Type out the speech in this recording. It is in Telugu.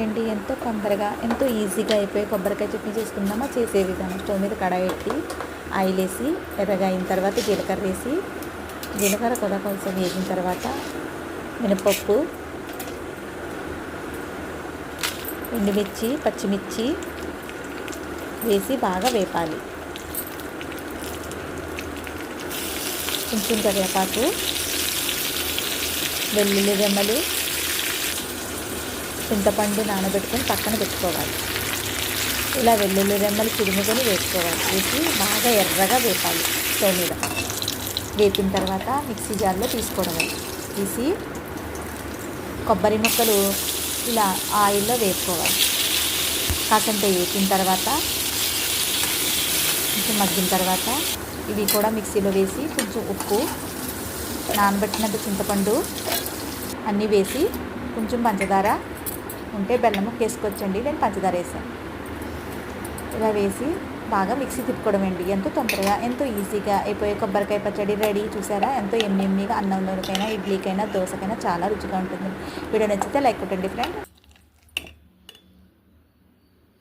ఏంటి ఎంతో తొందరగా ఎంతో ఈజీగా అయిపోయి కొబ్బరికాయ చట్నీ చేసుకుందామా చేసే విధానం. స్టవ్ మీద కడాయి పెట్టి ఆయిల్ వేసి ఎర్రగా అయిన తర్వాత జీలకర్ర వేసి జీలకర్ర కూడా కొంచెం వేగిన తర్వాత మినపప్పు, ఎండుమిర్చి, పచ్చిమిర్చి వేసి బాగా వేపాలి. కొంచెం కరివేపాకు, వెల్లుల్లి రెమ్మలు, చింతపండు నానబెట్టుకొని పక్కన పెట్టుకోవాలి. ఇలా వెల్లుల్లి రెమ్మలు తురుముకొని వేసుకోవాలి. వేసి బాగా ఎర్రగా వేపాలి స్టవ్ మీద. వేపిన తర్వాత మిక్సీ జార్లో తీసుకోవడమే. తీసి కొబ్బరి ముక్కలు ఇలా ఆయిల్లో వేసుకోవాలి. కాసంత వేపిన తర్వాత కొంచెం మగ్గిన తర్వాత ఇవి కూడా మిక్సీలో వేసి కొంచెం ఉప్పు, నానబెట్టినంత చింతపండు అన్నీ వేసి కొంచెం పంచదార ఉంటే బెల్లం ముక్క వేసుకోవచ్చండి. నేను పంచదార వేసాను. ఇలా వేసి బాగా మిక్సీ తిప్పుకోవడమండి. ఎంతో తొందరగా ఎంతో ఈజీగా అయిపోయే కొబ్బరికాయ పచ్చడి రెడీ. చూసారా ఎంతో ఎమ్మిగా అన్నంలోకైనా, ఇడ్లీకైనా, దోశకైనా చాలా రుచిగా ఉంటుంది. వీడియో నచ్చితే లైక్ కొట్టండి ఫ్రెండ్.